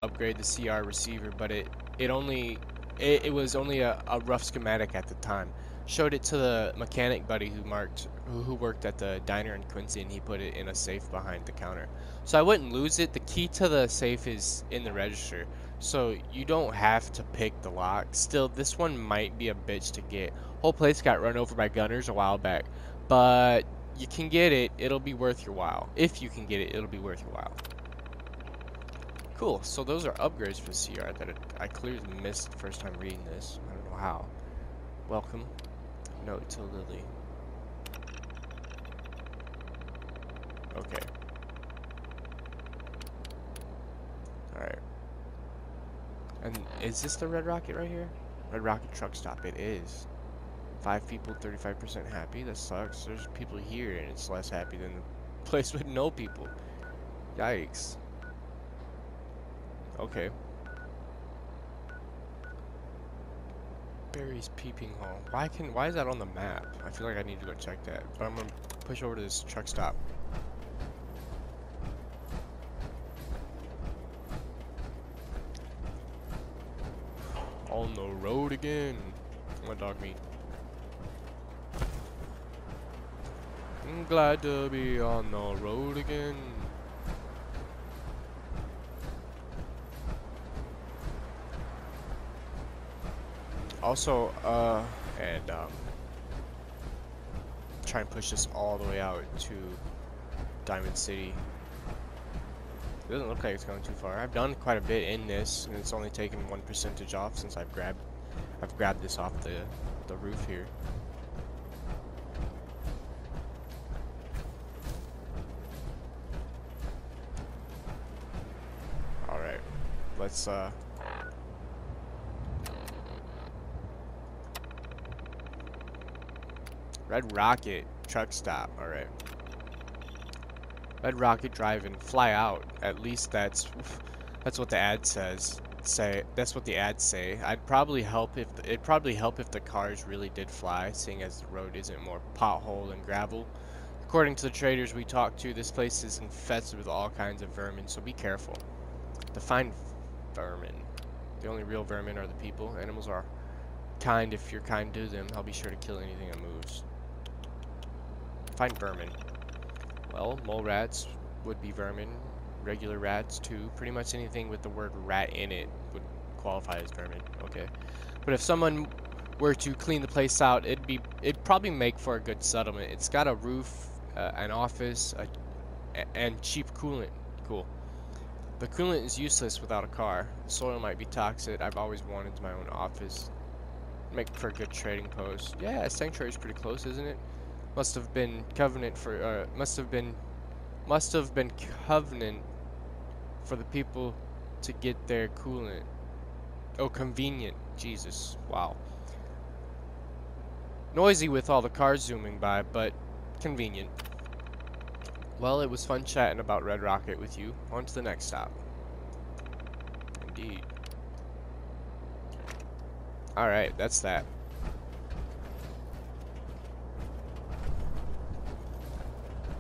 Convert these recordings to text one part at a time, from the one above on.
upgrade the CR receiver, but it was only a rough schematic at the time. Showed it to the mechanic buddy who worked at the diner in Quincy, and he put it in a safe behind the counter. So I wouldn't lose it. The key to the safe is in the register, so you don't have to pick the lock. Still, this one might be a bitch to get. Whole place got run over by gunners a while back, but you can get it. It'll be worth your while. If you can get it, it'll be worth your while. Cool, so those are upgrades for CR that I clearly missed the first time reading this. I don't know how. Welcome. Note to Lily. Okay. Alright. And is this the Red Rocket right here? Red Rocket truck stop. It is. 5 people, 35% happy. That sucks. There's people here and it's less happy than the place with no people. Yikes. Okay. Barry's Peeping Hole. Why is that on the map? I feel like I need to go check that. But I'm gonna push over to this truck stop. On the road again. My dog meat. I'm glad to be on the road again. Also, try and push this all the way out to Diamond City. It doesn't look like it's going too far. I've done quite a bit in this, and it's only taken 1% off since I've grabbed this off the roof here. All right, let's Red Rocket truck stop. All right. Red Rocket drive and fly out. At least that's what the ad says. That's what the ads say. It'd probably help if the cars really did fly, seeing as the road isn't more pothole and gravel. According to the traders we talked to, this place is infested with all kinds of vermin, so be careful. Define vermin. The only real vermin are the people. Animals are kind if you're kind to them. I'll be sure to kill anything that moves. Find vermin. Well, mole rats would be vermin. Regular rats too. Pretty much anything with the word rat in it would qualify as vermin. Okay. But if someone were to clean the place out, it'd probably make for a good settlement. It's got a roof, an office, and cheap coolant. Cool. The coolant is useless without a car. The soil might be toxic. I've always wanted my own office. Make for a good trading post. Yeah, Sanctuary's pretty close, isn't it? Must have been covenant for covenant for the people to get their coolant. Oh, convenient. Jesus. Wow. Noisy with all the cars zooming by, but convenient. Well, it was fun chatting about Red Rocket with you. On to the next stop. Indeed. Alright, that's that.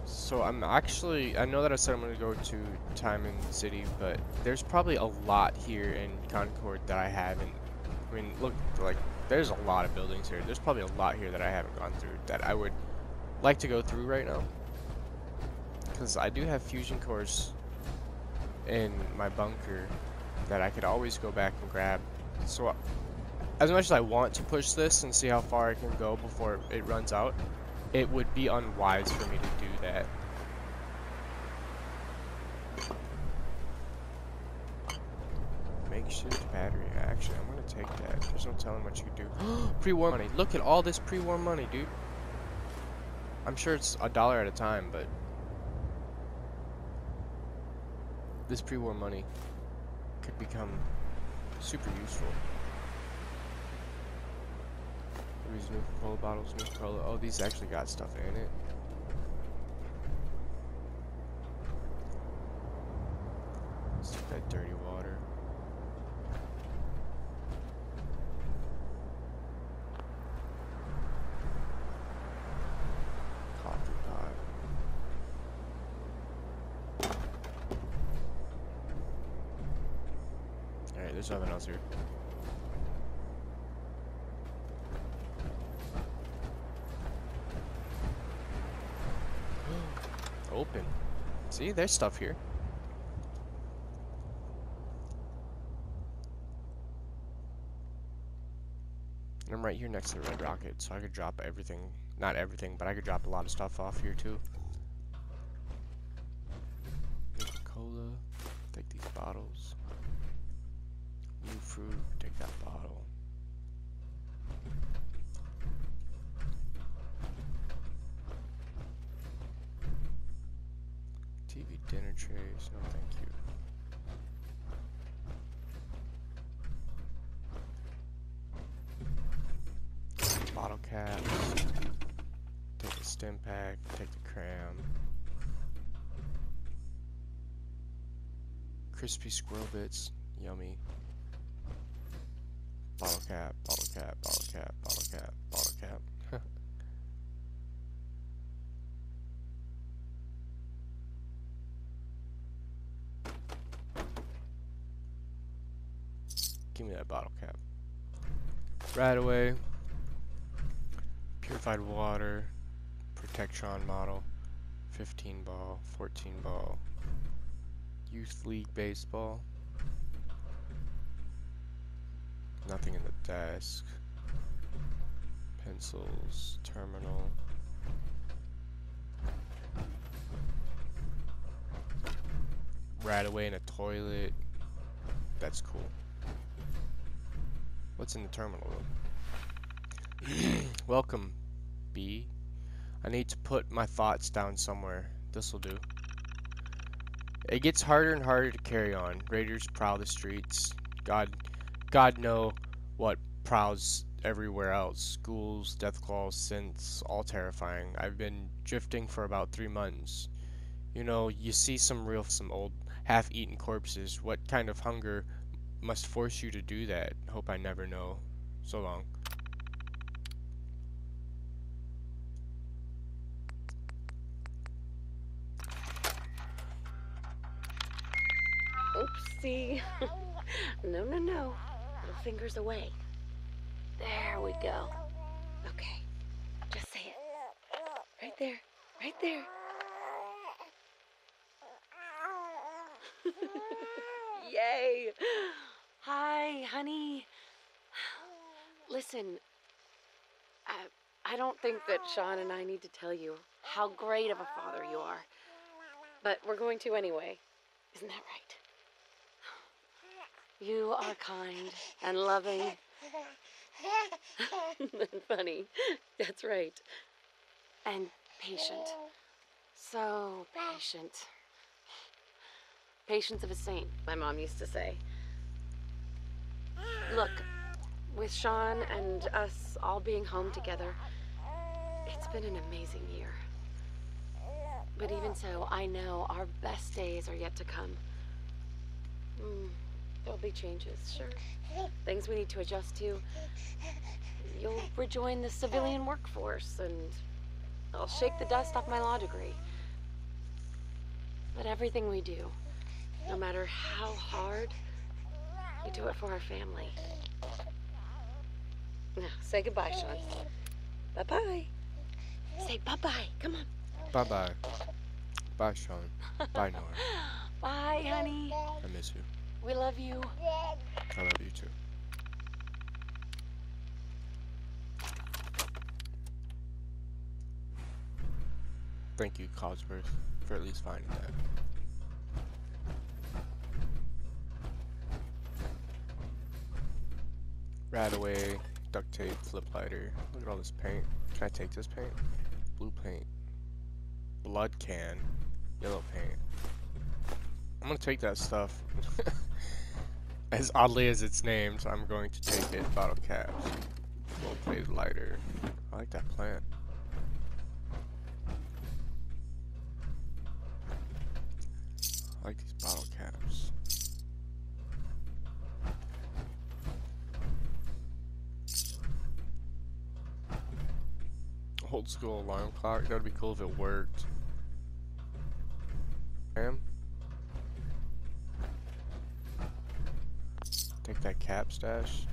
So I know that I said I'm going to go to Diamond City, but there's probably a lot here in Concord that I haven't. I mean, look, like, there's a lot of buildings here. There's probably a lot here that I haven't gone through that I would like to go through right now. Because I do have fusion cores in my bunker that I could always go back and grab. So as much as I want to push this and see how far I can go before it runs out, it would be unwise for me to do that. Makeshift battery. Actually, I'm gonna take that. There's no telling what you could do. Pre-war money. Look at all this pre-war money, dude. I'm sure it's $1 at a time, but this pre-war money could become super useful. These new Coca-Cola bottles, new Cola. Oh, these actually got stuff in it. Let's take that dirty water. Coffee pot. Alright, there's nothing else here. Open. See, there's stuff here. And I'm right here next to the red rocket, so I could drop everything. Not everything, but I could drop a lot of stuff off here too. Coca-Cola. Take these bottles. New fruit. Take that bottle. TV dinner trays. No, thank you. Bottle caps. Take the stim pack. Take the cram. Crispy squirrel bits. Yummy. Bottle cap. Bottle cap. Bottle cap. Bottle cap. Bottle cap. Give me that bottle cap. Right away. Purified water. Protection model. 15 ball. 14 ball. Youth League baseball. Nothing in the desk. Pencils. Terminal. Right away in a toilet. That's cool. What's in the terminal room? Welcome, B. I need to put my thoughts down somewhere. This'll do. It gets harder and harder to carry on. Raiders prowl the streets. God know what prowls everywhere else. Schools, death claws, synths, all terrifying. I've been drifting for about 3 months. You know, you see some old half-eaten corpses. What kind of hunger must force you to do that? Hope I never know. So long. Oopsie. No, no, no. Little fingers away. There we go. Okay. Just say it. Right there. Right there. Yay. Hi, honey. Listen, I don't think that Sean and I need to tell you how great of a father you are. But we're going to anyway. Isn't that right? You are kind and loving and funny. That's right. And patient. So patient. Patience of a saint, my mom used to say. Look, with Sean and us all being home together, it's been an amazing year. But even so, I know our best days are yet to come. There'll be changes, sure. Things we need to adjust to. You'll rejoin the civilian workforce, and I'll shake the dust off my law degree. But everything we do, no matter how hard, we do it for our family. Now, say goodbye, Sean. Bye-bye. Say bye-bye. Come on. Bye-bye. Bye, Sean. Bye, Nora. Bye, honey. I miss you. We love you. I love you too. Thank you, Cosworth, for at least finding that. Right away, duct tape, flip lighter. Look at all this paint. Can I take this paint? Blue paint. Blood can. Yellow paint. I'm gonna take that stuff. As oddly as it's named, I'm going to take it. Bottle caps. Gold plated lighter. I like that plant. I like these bottle caps. Old school alarm clock. That would be cool if it worked. Take that cap stash.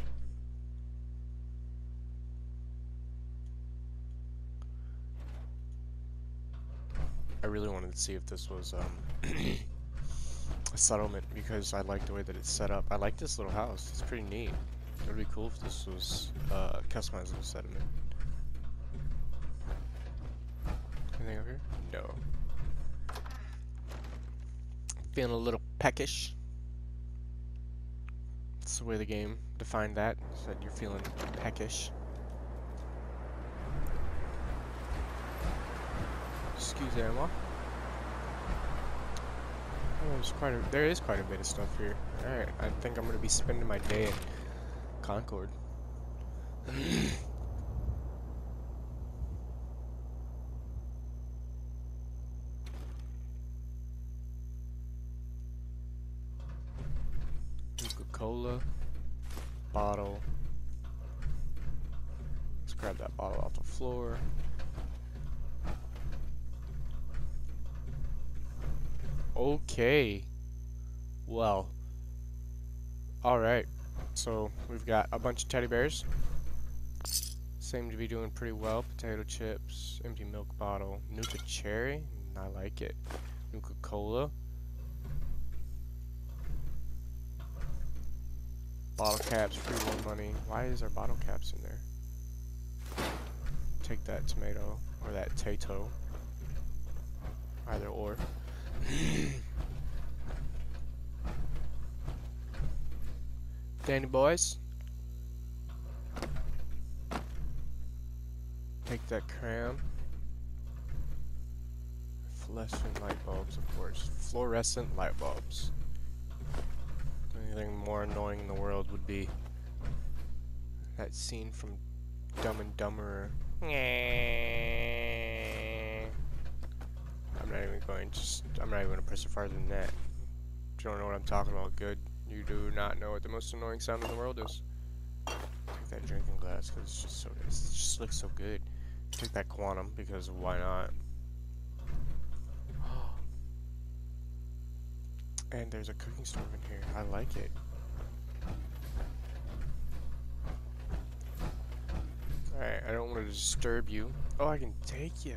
I really wanted to see if this was a settlement because I like the way that it's set up. I like this little house. It's pretty neat. It would be cool if this was a customizable settlement. Anything over here? No. Feeling a little peckish. That's the way the game defined that. Said you're feeling peckish. Excuse me. Oh, there is quite a bit of stuff here. Alright, I think I'm gonna be spending my day in Concord. Coca-Cola bottle. Let's grab that bottle off the floor. Okay. Well. Alright. So, we've got a bunch of teddy bears. Seem to be doing pretty well. Potato chips, empty milk bottle, Nuka cherry. I like it. Nuka Cola. Bottle caps, free one money. Why is there bottle caps in there? Take that tomato or that tato. Either or. Danny boys. Take that cram. Fluorescent light bulbs, of course. Fluorescent light bulbs. Anything more annoying in the world would be that scene from Dumb and Dumber. I'm not even going to press it farther than that. If you don't know what I'm talking about, good. You do not know what the most annoying sound in the world is. Take that drinking glass because it just looks so good. Take that quantum because why not? And there's a cooking stove in here. I like it. Alright, I don't want to disturb you. Oh, I can take you.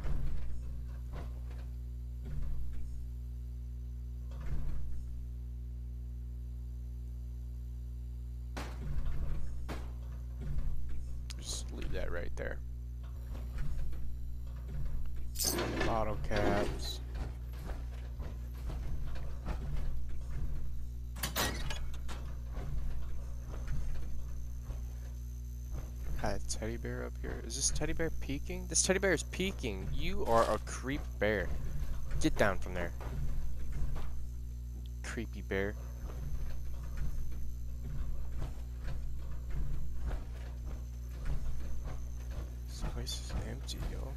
Just leave that right there. Bottle caps. A teddy bear up here. Is this teddy bear peeking? This teddy bear is peeking. You are a creep bear. Get down from there. Creepy bear. This place is empty, yo.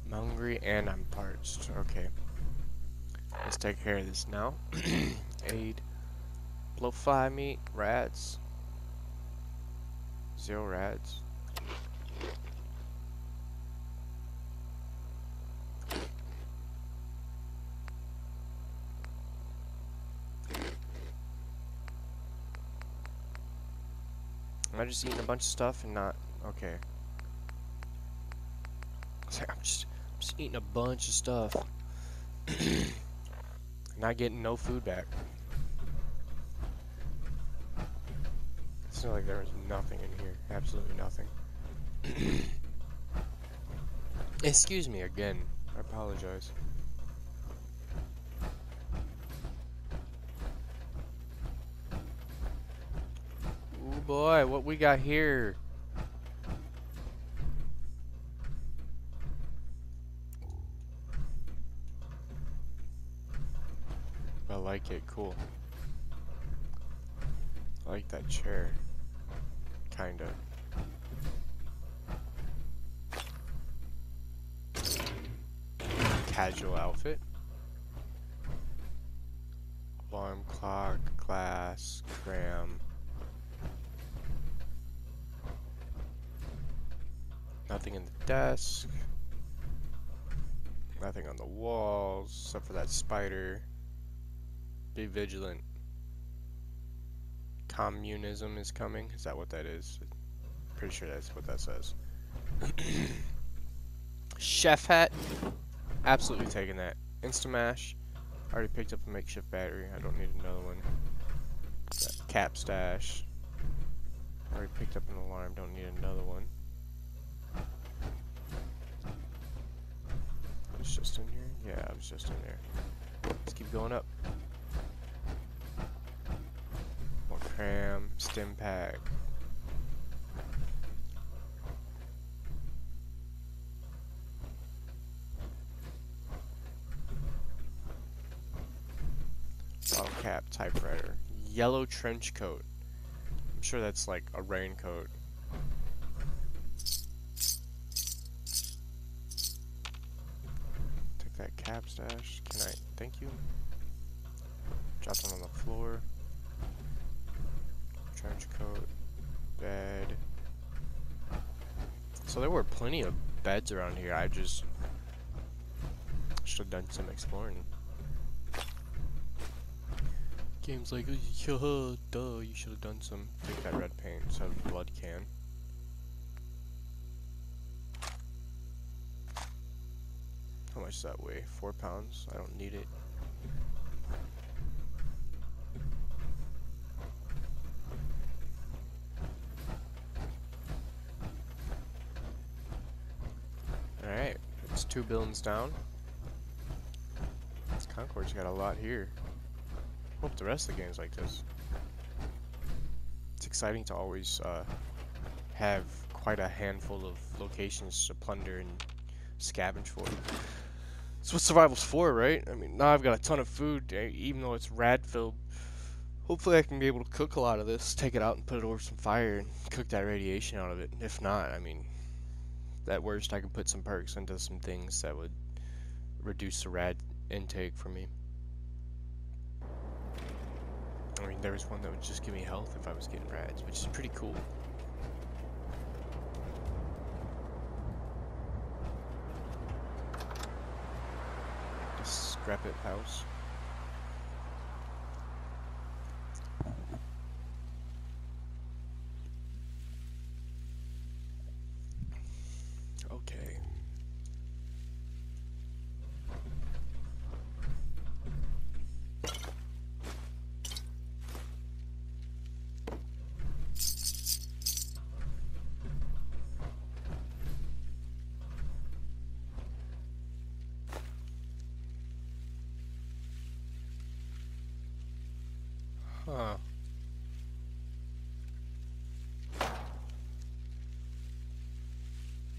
I'm hungry and I'm parched. Okay. Let's take care of this now. Aid. Blowfly meat. Rats. 0 rats. Am I just eating a bunch of stuff and not... Okay. I'm just eating a bunch of stuff. Not getting no food back. It's not like there was nothing in here. Absolutely nothing. Excuse me again. I apologize. Ooh boy, what we got here? I like it. Cool. I like that chair. Kinda. Casual outfit. Alarm clock, glass, cram. Nothing in the desk. Nothing on the walls except for that spider. Be vigilant. Communism is coming. Is that what that is? Pretty sure that's what that says. Chef hat. Absolutely taking that. Instamash. Already picked up a makeshift battery. I don't need another one. That cap stash. Already picked up an alarm. Don't need another one. I was just in here? Yeah, I was just in there. Let's keep going up. More cram. Stim pack. Bottle cap. Typewriter. Yellow trench coat. I'm sure that's like a raincoat. Take that cap stash. Can I? Thank you. Drop one on the floor. Trench coat. Bed. So there were plenty of beds around here. I just should have done some exploring. Game's like, duh, you should have done some. Take that red paint, so blood can. How much does that weigh? 4 pounds? I don't need it. Alright, it's 2 buildings down. This Concord's got a lot here. Hope the rest of the game's like this. It's exciting to always have quite a handful of locations to plunder and scavenge for. That's what survival's for, right? I mean, now I've got a ton of food, even though it's rad-filled. Hopefully I can be able to cook a lot of this, take it out and put it over some fire and cook that radiation out of it. If not, I mean, at worst I can put some perks into some things that would reduce the rad intake for me. I mean, there was one that would just give me health if I was getting rads, which is pretty cool. The Scrap It house. Okay. Huh.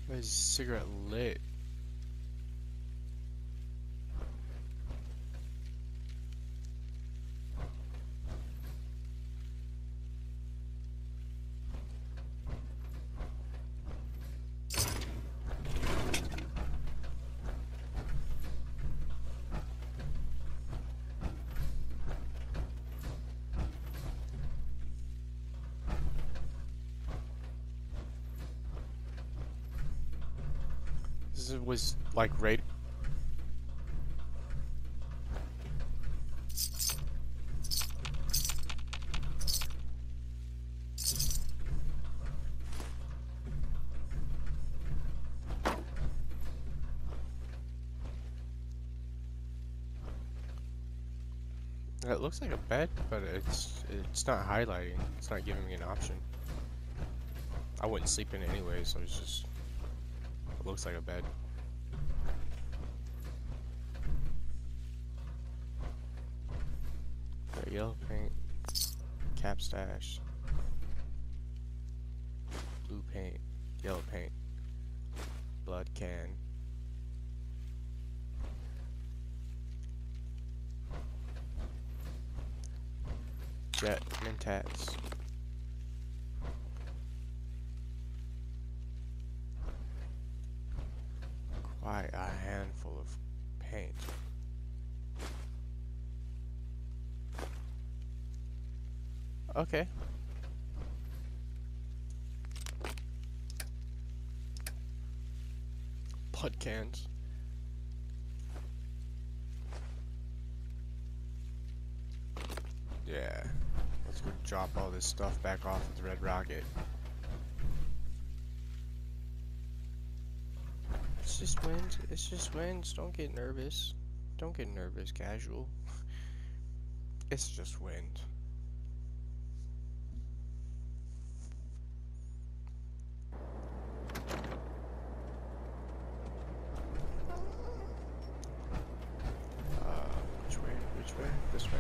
Why is the cigarette lit? This was like raid. It looks like a bed, but it's not highlighting. It's not giving me an option. I wouldn't sleep in it anyway, so it's just it looks like a bed. Got yellow paint, cap stash, blue paint, yellow paint, blood can. Jet and tats. Quite a handful of paint. Okay. Blood cans. Yeah. Let's go drop all this stuff back off at the Red Rocket. It's just wind. It's just winds. Don't get nervous. Don't get nervous, casual. It's just wind. Which way? Which way? This way.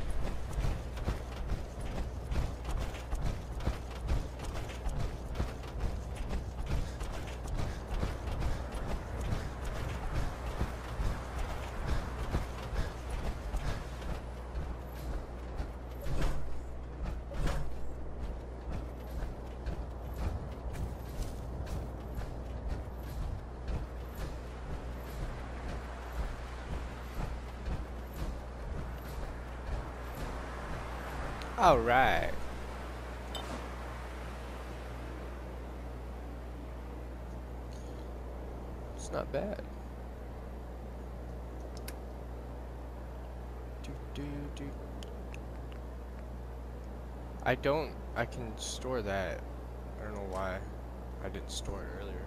All right. It's not bad. Do. I can store that. I don't know why I didn't store it earlier.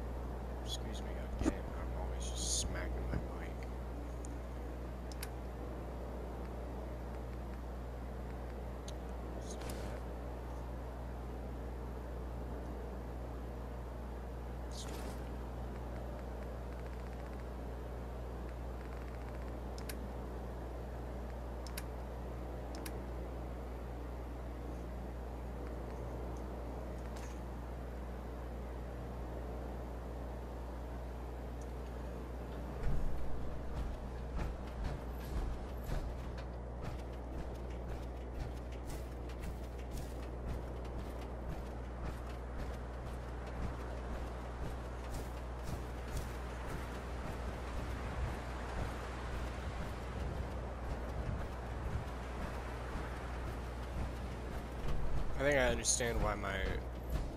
Excuse me again. I'm always just smacking my mic. So I think I understand why my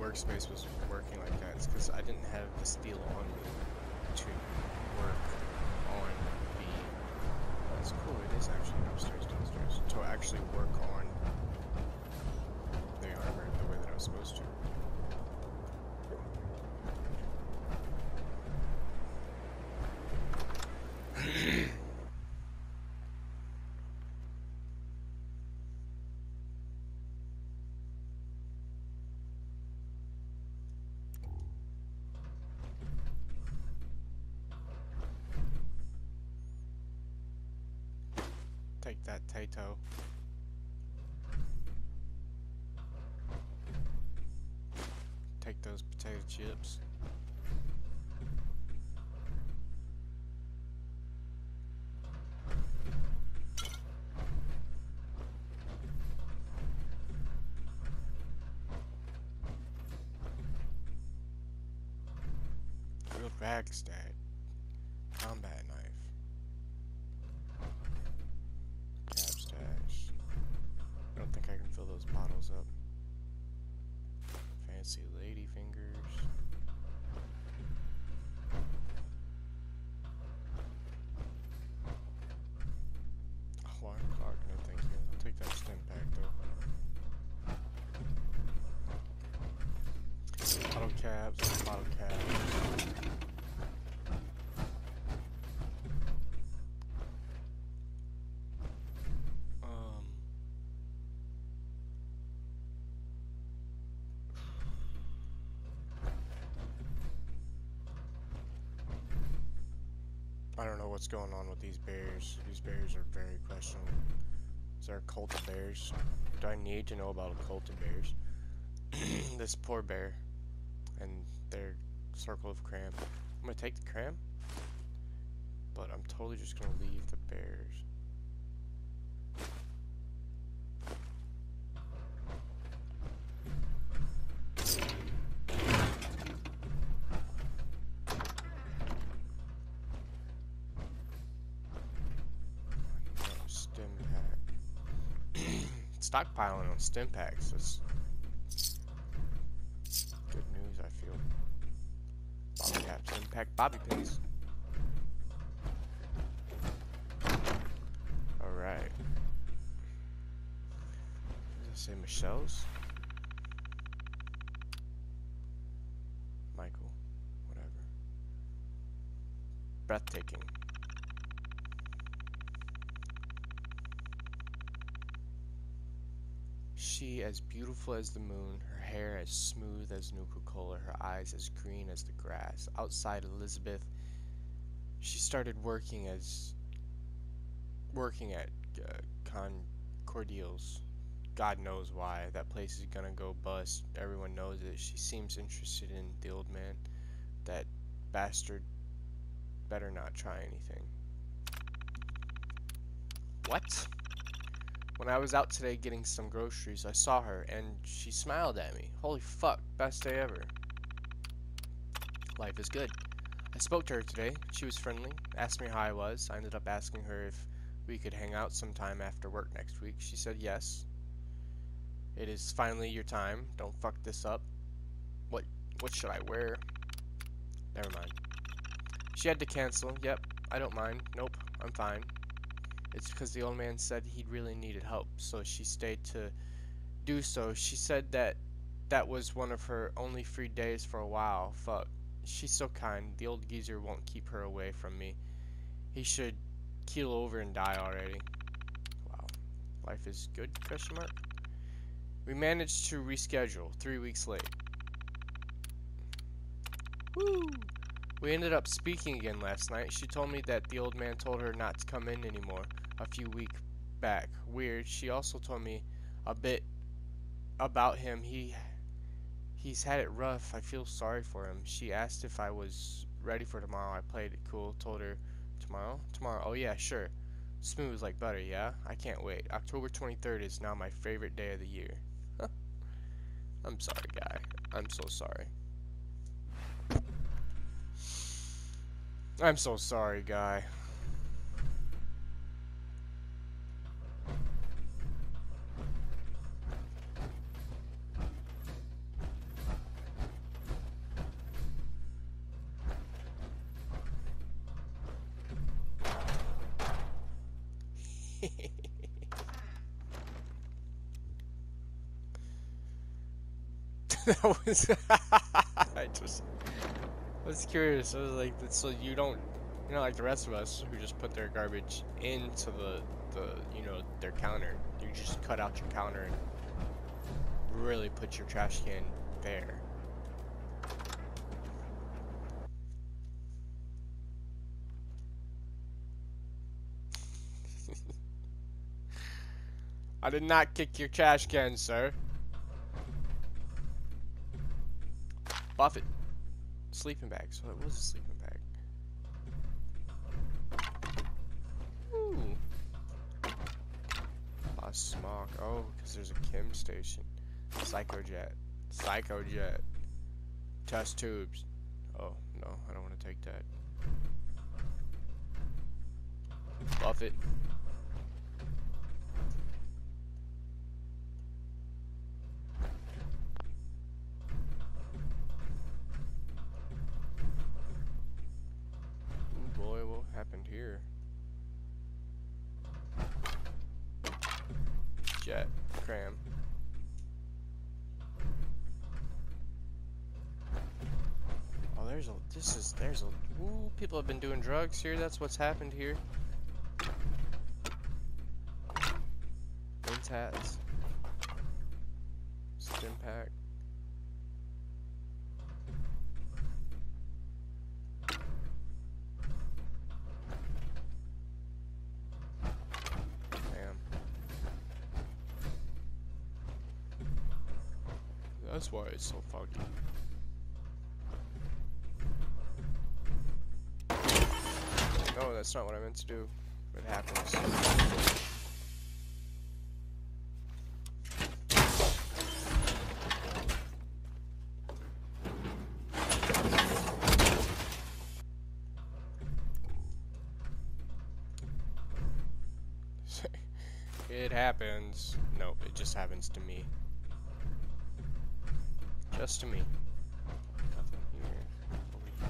workspace was working like that. It's because I didn't have the steel on me to work on the. That's cool. It is actually upstairs, downstairs. To actually work on the armor the way that I was supposed to. Take that, Tato. Take those potato chips. Real Ragstad. Combat knife. Cap stash. I don't think I can fill those bottles up. Fancy lady fingers. Alarm clock, no thank you. I'll take that stim pack though. Bottle caps, bottle caps. I don't know what's going on with these bears. These bears are very questionable. Is there a cult of bears? Do I need to know about a cult of bears? This poor bear and their circle of cram. I'm gonna take the cram, but I'm totally just gonna leave the bears. Stockpiling on stim packs. That's good news, I feel. Bottle cap, stim pack, bobby pins. Alright. Say Michelle's? Michael. Whatever. Breathtaking. She as beautiful as the moon, her hair as smooth as Nuka-Cola, her eyes as green as the grass. Outside Elizabeth, she started working at Concordial's. God knows why. That place is gonna go bust. Everyone knows it. She seems interested in the old man. That bastard better not try anything. What? When I was out today getting some groceries, I saw her, and she smiled at me. Holy fuck, best day ever. Life is good. I spoke to her today. She was friendly, asked me how I was. I ended up asking her if we could hang out sometime after work next week. She said yes. It is finally your time. Don't fuck this up. What should I wear? Never mind. She had to cancel. Yep, I don't mind. Nope, I'm fine. It's because the old man said he really needed help, so she stayed to do so. She said that was one of her only free days for a while. Fuck. She's so kind. The old geezer won't keep her away from me. He should keel over and die already. Wow. Life is good? Question mark. We managed to reschedule 3 weeks late. Woo! We ended up speaking again last night. She told me that the old man told her not to come in anymore a few weeks back. Weird. She also told me a bit about him. He's had it rough. I feel sorry for him. She asked if I was ready for tomorrow. I played it cool. Told her tomorrow? Tomorrow. Oh yeah, sure. Smooth like butter, yeah? I can't wait. October 23rd is now my favorite day of the year. I'm sorry, guy. I'm so sorry. I'm so sorry, guy. That was I just was curious. I was like, so you don't, you're not like the rest of us who just put their garbage into the their counter. You just cut out your counter and really put your trash can there. I did not kick your trash can, sir. Buffett. Sleeping bag. So it was a sleeping bag. Ooh. Smock. Oh, because there's a chem station. Psychojet. Psychojet. Test tubes. Oh, no. I don't want to take that. Buffett. Oh boy, what happened here? Jet. Cram. Oh, there's a, ooh, people have been doing drugs here, that's what's happened here. Men's hats. Stim pack. That's why it's so foggy. No, that's not what I meant to do. It happens. It happens. No, it just happens to me. Just to me. Nothing here. Over here.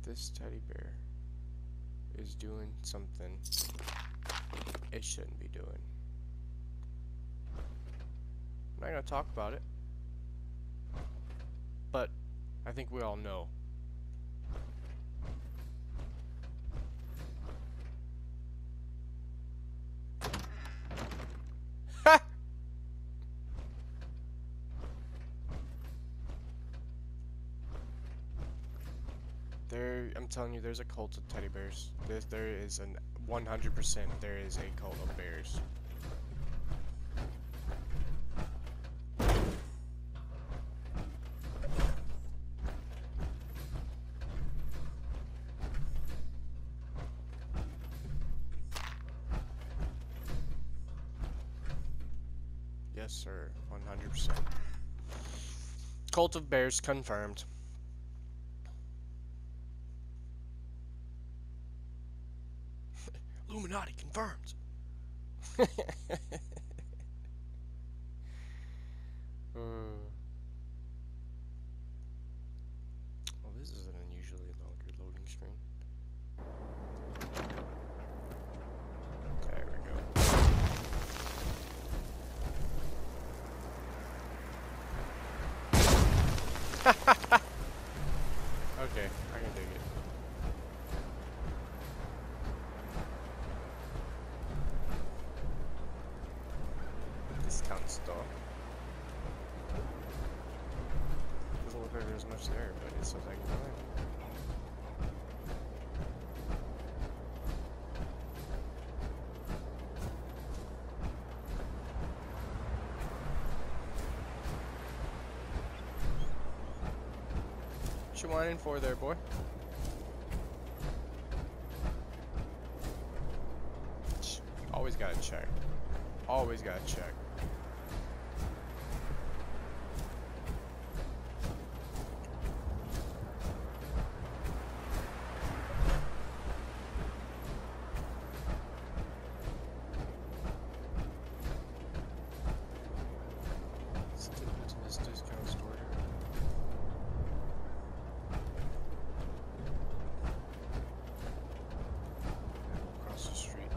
This teddy bear is doing something it shouldn't be doing. I'm not gonna talk about it, but I think we all know. I'm telling you, there's a cult of teddy bears. There is an 100%. There is a cult of bears. Yes, sir. 100%. Cult of bears confirmed. Illuminati confirmed. Well, this is an unusually longer loading screen. There we go. Okay, I can dig it. Discount store. Doesn't look like there's much there, but it says I can go in. What you whining for there, boy? Always gotta check. Always gotta check. Step into this discount store. Across the street.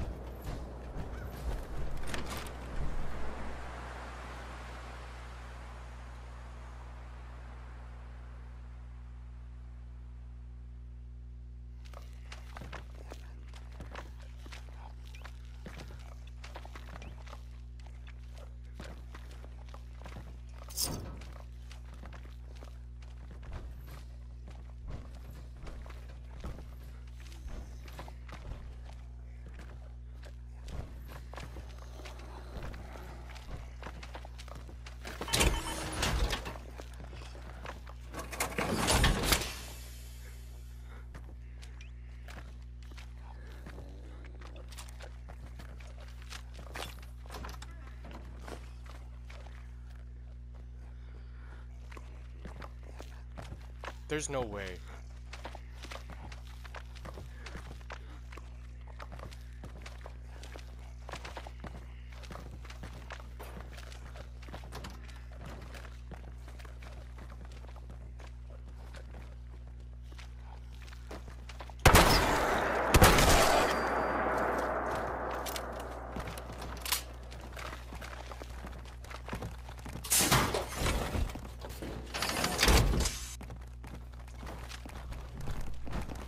There's no way.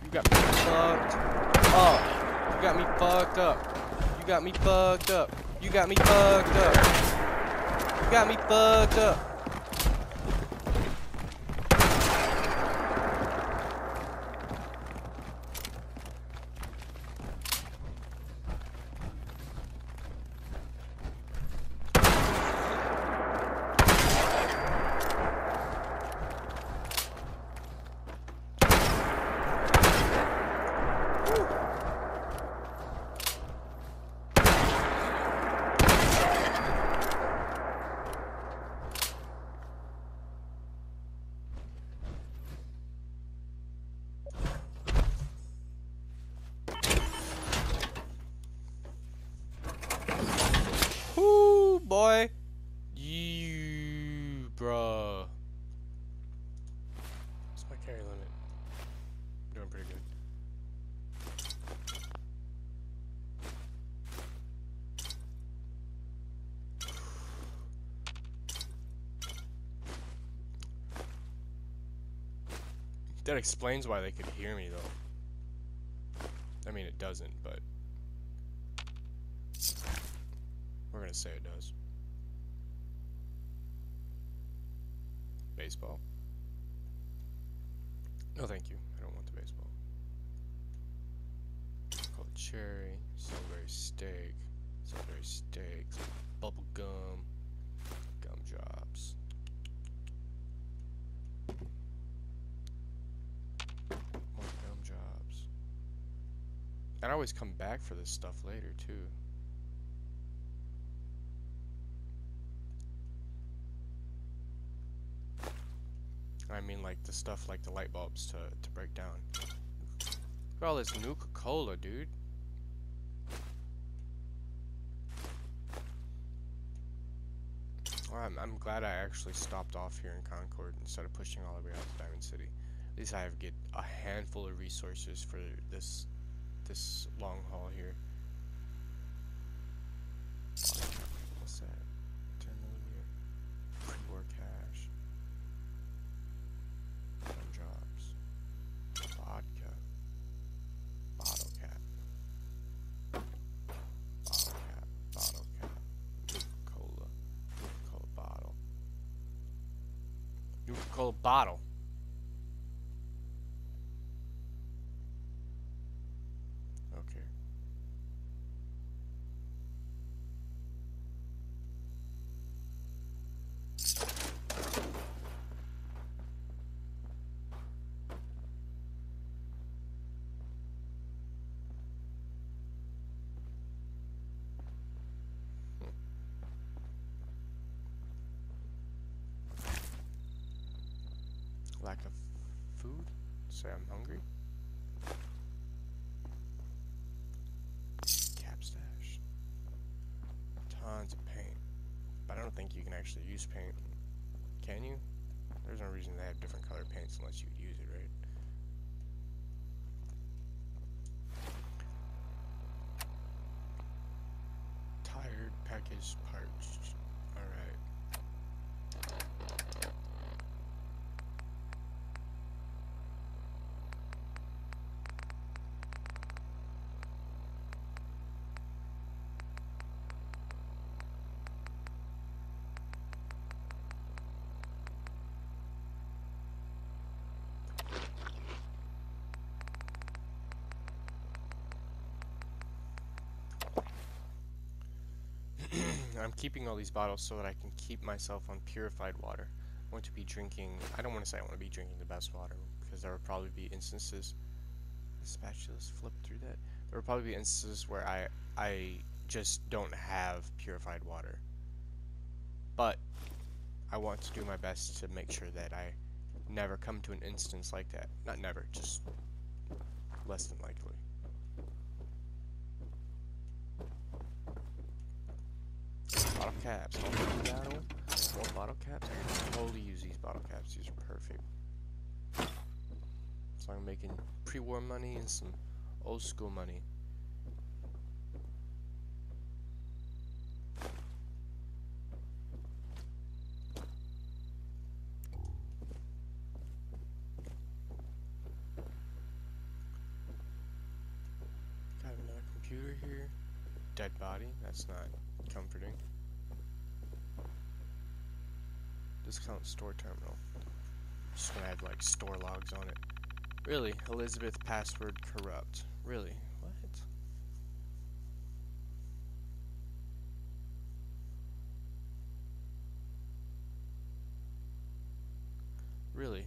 You got me fucked up. You got me fucked up. You got me fucked up. You got me fucked up. You got me fucked up. That explains why they could hear me, though. I mean, it doesn't, but we're gonna say it does. Baseball? No, thank you. I don't want the baseball. Called cherry, strawberry steak, bubble gum, gumdrops. More gumdrops. And I always come back for this stuff later, too. I mean, like, the stuff like the light bulbs to break down. Look at all this Nuka-Cola, dude. Well, I'm glad I actually stopped off here in Concord instead of pushing all the way out to Diamond City. At least I get a handful of resources for this long haul here. What's that? 10mm. Pre-war cash. Jobs. Vodka. Bottle cap. Bottle cap. Bottle cap. Nuka-Cola. Nuka-Cola bottle. Nuka-Cola bottle. Okay. Lack of food? Say I'm hungry? Cap stash. Tons of paint. But I don't think you can actually use paint. Can you? There's no reason they have different color paints unless you use it, right? Tired packaged parts. Alright. I'm keeping all these bottles so that I can keep myself on purified water. I want to be drinking, I don't want to say I want to be drinking the best water, because there will probably be instances, the spatula's flipped through that, there will probably be instances where I just don't have purified water. But I want to do my best to make sure that I never come to an instance like that. Not never, just less than likely. Bottle caps. More bottle caps. I can totally use these bottle caps. These are perfect. So I'm making pre-war money and some old school money. Got another computer here. Dead body. That's not comforting. Discount store terminal. Just gonna have like store logs on it. Really? Elizabeth password corrupt. Really? What? Really?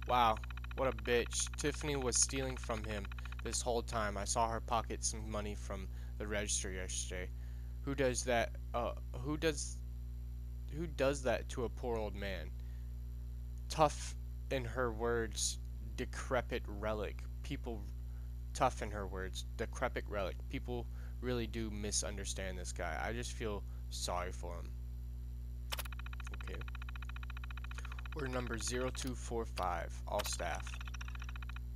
Wow. What a bitch. Tiffany was stealing from him this whole time. I saw her pocket some money from the register yesterday. Who does that? Who does that to a poor old man? Tough, in her words, decrepit relic. People, tough in her words, decrepit relic. People really do misunderstand this guy. I just feel sorry for him. Okay. Order number 0245, all staff.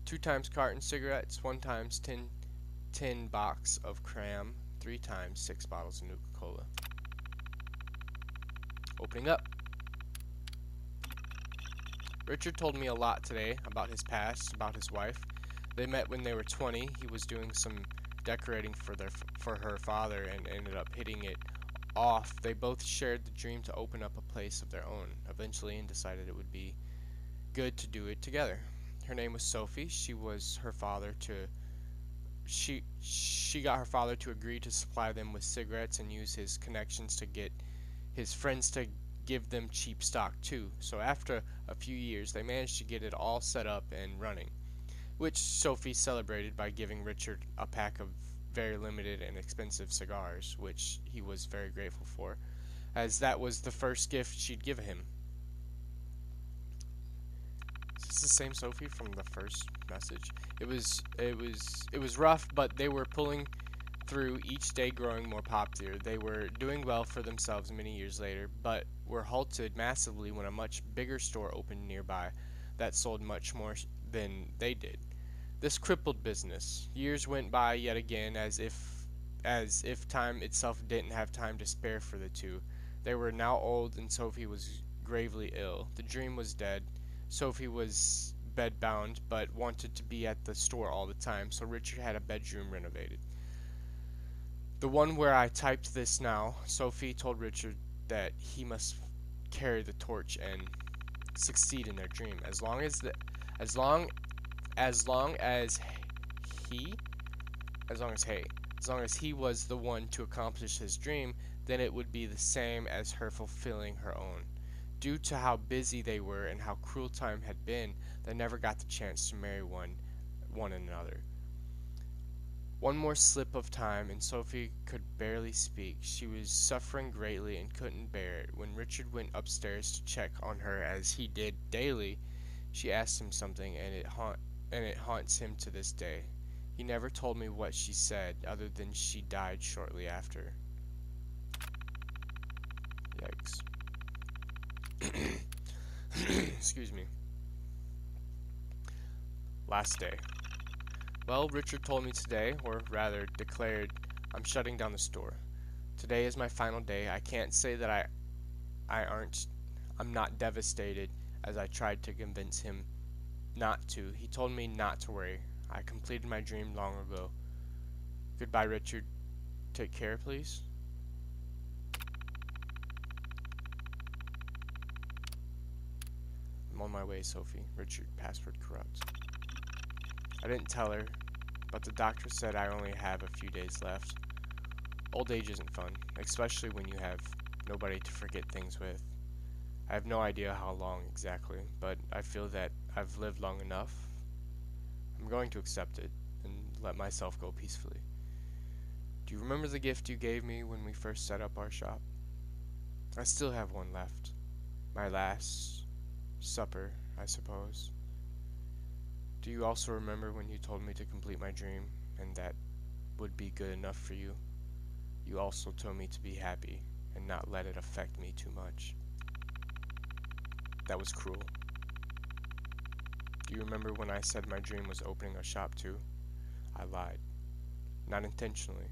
2 times carton cigarettes, 1 times tin box of cram, 3 times 6 bottles of Nuka-Cola. Opening up. Richard told me a lot today about his past, about his wife. They met when they were 20. He was doing some decorating for her father and ended up hitting it off. They both shared the dream to open up a place of their own eventually and decided it would be good to do it together. Her name was Sophie. She got her father to agree to supply them with cigarettes and use his connections to get his friends to give them cheap stock too. So after a few years, they managed to get it all set up and running, which Sophie celebrated by giving Richard a pack of very limited and expensive cigars, which he was very grateful for, as that was the first gift she'd give him. Is this the same Sophie from the first message? It was rough, but they were pulling through, each day growing more popular. They were doing well for themselves many years later, but were halted massively when a much bigger store opened nearby that sold much more than they did. This crippled business. Years went by yet again, as if time itself didn't have time to spare for the two. They were now old and Sophie was gravely ill. The dream was dead. Sophie was bedbound but wanted to be at the store all the time, so Richard had a bedroom renovated. The one where I typed this now. Sophie told Richard that he must carry the torch and succeed in their dream. As long as long as he as long as hey as long as he was the one to accomplish his dream, then it would be the same as her fulfilling her own. Due to how busy they were and how cruel time had been, they never got the chance to marry one another. One more slip of time and Sophie could barely speak. She was suffering greatly and couldn't bear it. When Richard went upstairs to check on her as he did daily, she asked him something, and it haunts him to this day. He never told me what she said, other than she died shortly after. Yikes. Excuse me. Last day. Well, Richard told me today, or rather declared, I'm shutting down the store. Today is my final day. I can't say that I'm not devastated, as I tried to convince him not to. He told me not to worry. I completed my dream long ago. Goodbye, Richard. Take care, please. I'm on my way, Sophie. Richard, password corrupt. I didn't tell her, but the doctor said I only have a few days left. Old age isn't fun, especially when you have nobody to forget things with. I have no idea how long exactly, but I feel that I've lived long enough. I'm going to accept it and let myself go peacefully. Do you remember the gift you gave me when we first set up our shop? I still have one left. My last supper, I suppose. Do you also remember when you told me to complete my dream and that would be good enough for you? You also told me to be happy and not let it affect me too much. That was cruel. Do you remember when I said my dream was opening a shop too? I lied. Not intentionally.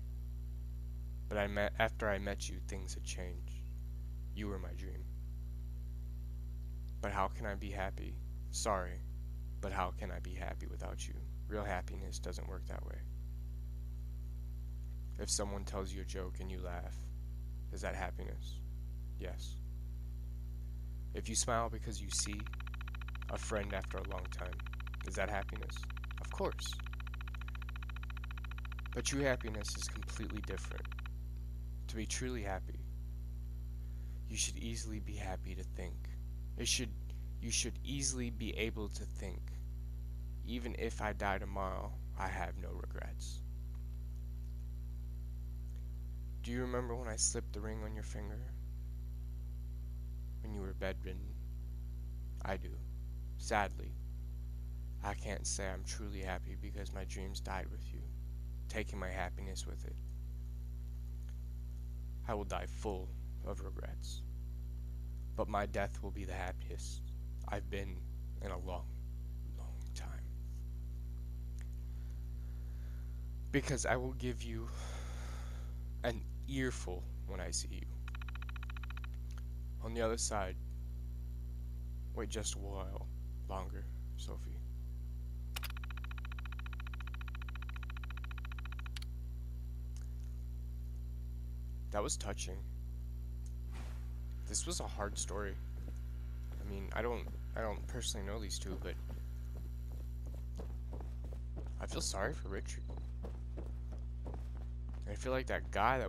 But after I met you, things had changed. You were my dream. But how can I be happy? Sorry, but how can I be happy without you? Real happiness doesn't work that way. If someone tells you a joke and you laugh, is that happiness? Yes. If you smile because you see a friend after a long time, is that happiness? Of course. But true happiness is completely different. To be truly happy, you should easily be happy to think. You should easily be able to think, even if I die tomorrow, I have no regrets. Do you remember when I slipped the ring on your finger? When you were bedridden? I do. Sadly, I can't say I'm truly happy because my dreams died with you, taking my happiness with it. I will die full of regrets, but my death will be the happiest I've been in a long, long time. Because I will give you an earful when I see you. On the other side, wait just a while. longer, Sophie. That was touching. This was a hard story. I mean, I don't personally know these two, but I feel sorry for Richard. I feel like that guy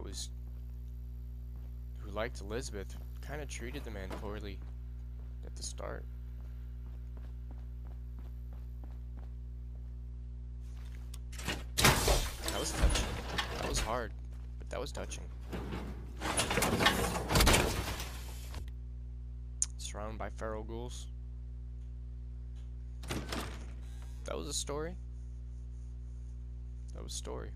who liked Elizabeth kind of treated the man poorly at the start. That was touching. That was hard, but that was touching. Surrounded by feral ghouls. That was a story. That was a story.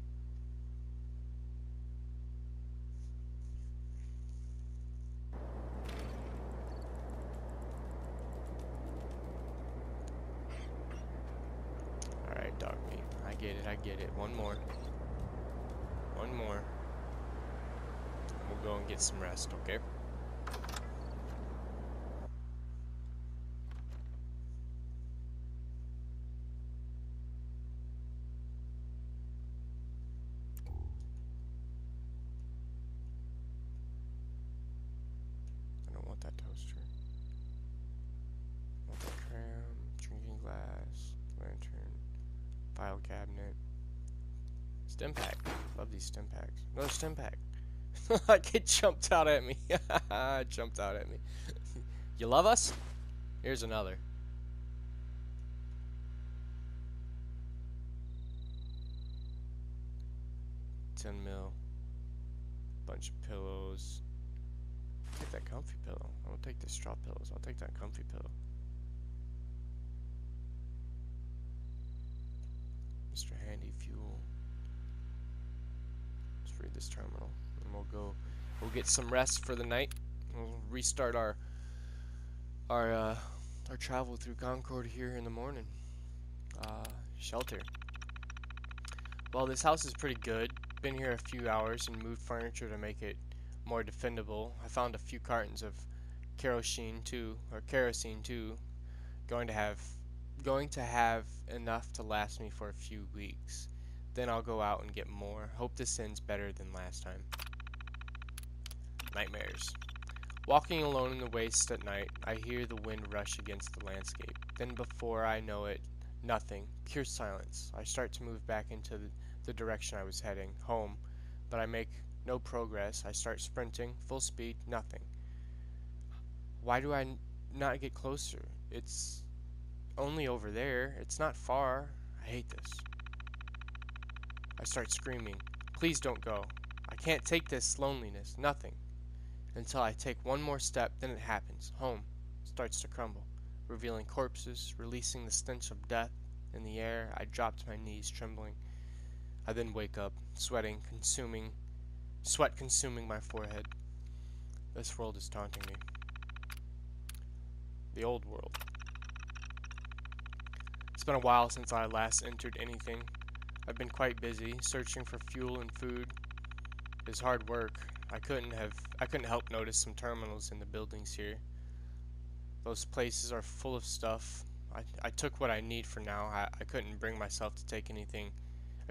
Alright, dog meat. I get it, I get it. One more. One more. And we'll go and get some rest, okay? I don't want that toaster. I want the cram, drinking glass, lantern, file cabinet. Stim pack. Love these stim packs. Another stim pack. Like it jumped out at me. It jumped out at me. You love us? Here's another. 10 mil. Bunch of pillows. Take that comfy pillow. I won't take the straw pillows. I'll take that comfy pillow. Mr. Handy Fuel. Let's read this terminal, and we'll get some rest for the night. We'll restart our travel through Concord here in the morning. Shelter. Well, this house is pretty good. Been here a few hours and moved furniture to make it more defendable. I found a few cartons of kerosene too. Going to have enough to last me for a few weeks. Then I'll go out and get more. Hope this ends better than last time. Nightmares. Walking alone in the waste at night, I hear the wind rush against the landscape. Then before I know it, nothing. Pure silence. I start to move back into the direction I was heading, home, but I make no progress. I start sprinting, full speed, nothing. Why do I not get closer? It's only over there. It's not far. I hate this. I start screaming. Please don't go. I can't take this loneliness. Nothing. Until I take one more step, then it happens. Home starts to crumble, revealing corpses, releasing the stench of death in the air. I drop to my knees, trembling. I then wake up, sweat consuming my forehead. This world is taunting me. The old world. It's been a while since I last entered anything. I've been quite busy, searching for fuel and food. It's hard work. I couldn't help notice some terminals in the buildings here. Those places are full of stuff. I took what I need for now. I couldn't bring myself to take anything,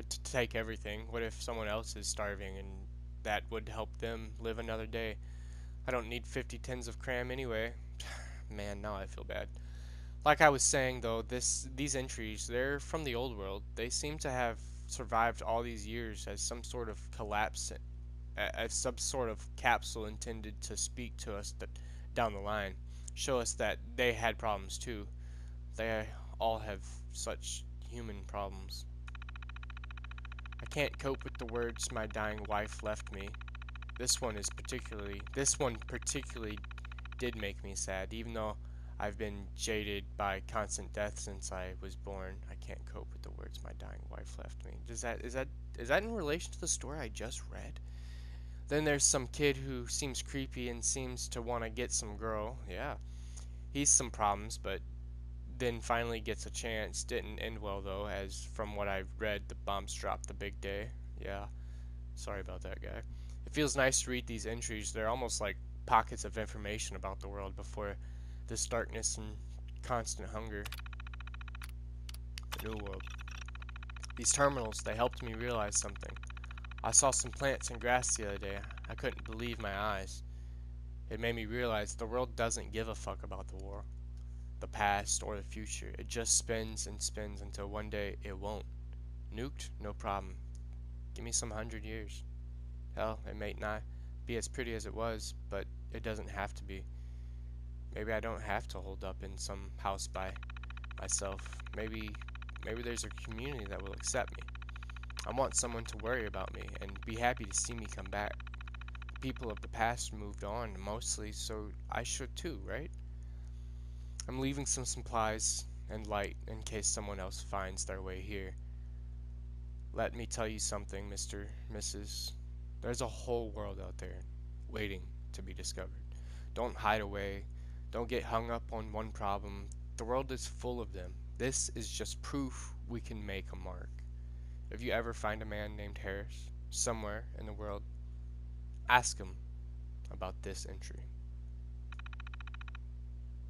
to take everything. What if someone else is starving and that would help them live another day? I don't need 50 tins of cram anyway. Man, now I feel bad. Like I was saying though, these entries, they're from the old world. They seem to have survived all these years as some sort of collapse, as some sort of capsule intended to speak to us down the line, show us that they had problems too. They all have such human problems. I can't cope with the words my dying wife left me. This one particularly did make me sad, even though I've been jaded by constant death since I was born. I can't cope with the words my dying wife left me. Is that in relation to the story I just read? Then there's some kid who seems creepy and seems to want to get some girl. Yeah, he's some problems, but then finally gets a chance. Didn't end well though, as from what I've read, the bombs dropped the big day. Yeah, sorry about that, guy. It feels nice to read these entries. They're almost like pockets of information about the world before this darkness and constant hunger. The New World. These terminals, they helped me realize something. I saw some plants and grass the other day. I couldn't believe my eyes. It made me realize the world doesn't give a fuck about the war, the past, or the future. It just spins and spins until one day it won't. Nuked? No problem. Give me some 100 years. Hell, it may not be as pretty as it was, but it doesn't have to be. Maybe I don't have to hold up in some house by myself. Maybe there's a community that will accept me. I want someone to worry about me and be happy to see me come back. The people of the past moved on mostly, so I should too, right? I'm leaving some supplies and light in case someone else finds their way here. Let me tell you something, Mr. Mrs. There's a whole world out there waiting to be discovered. Don't hide away. Don't get hung up on one problem. The world is full of them. This is just proof we can make a mark. If you ever find a man named Harris somewhere in the world, ask him about this entry.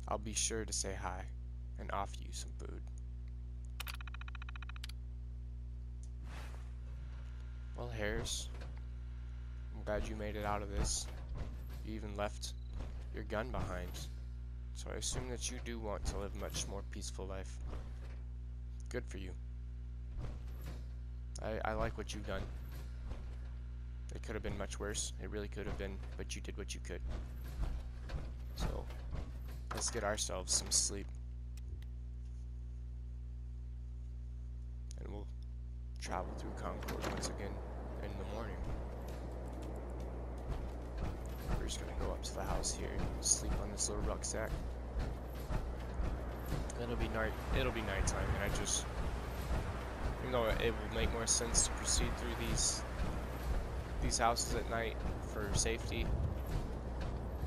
I'll be sure to say hi and offer you some food. Well, Harris, I'm glad you made it out of this. You even left your gun behind. So I assume that you do want to live a much more peaceful life. Good for you. I like what you've done. It could have been much worse. It really could have been, but you did what you could. So, let's get ourselves some sleep. And we'll travel through Concord once again in the morning. We're just gonna go up to the house here, sleep on this little rucksack. It'll be nighttime, and I just, you know, it will make more sense to proceed through these houses at night for safety.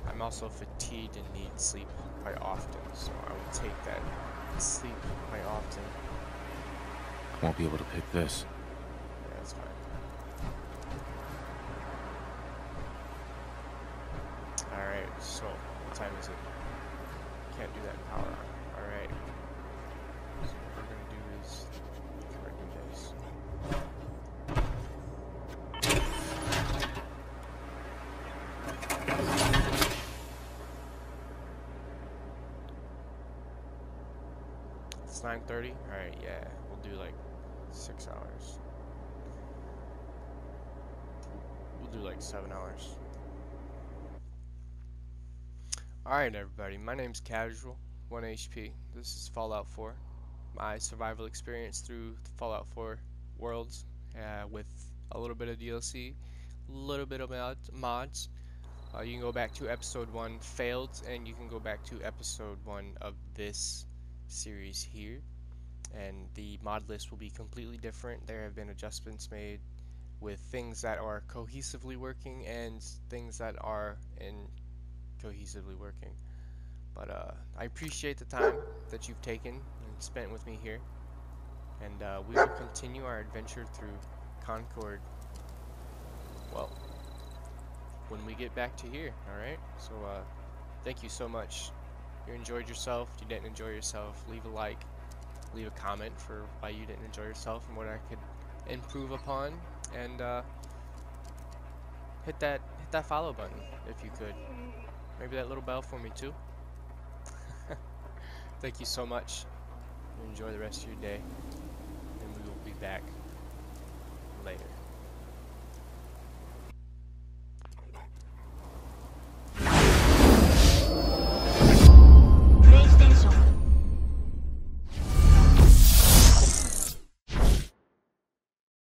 I'm also fatigued and need sleep quite often, so I will take that sleep quite often. Won't be able to pick this. Yeah, that's fine. Alright, so what time is it? Can't do that in power on. Alright. So what we're gonna do is we're gonna do this. It's 9:30? Alright, yeah. We'll do like 6 hours. We'll do like 7 hours. Alright everybody, my name's Casual, 1 HP. This is Fallout 4. My survival experience through the Fallout 4 worlds with a little bit of DLC, a little bit of mods. You can go back to episode 1 failed, and you can go back to episode 1 of this series here. And the mod list will be completely different. There have been adjustments made with things that are cohesively working and things that are cohesively working. But I appreciate the time that you've taken and spent with me here, and we will continue our adventure through Concord, well, when we get back to here. Alright, so thank you so much. If you enjoyed yourself, if you didn't enjoy yourself, leave a like, leave a comment for why you didn't enjoy yourself and what I could improve upon, and hit that follow button if you could. Maybe that little bell for me too. Thank you so much. Enjoy the rest of your day, and we will be back later.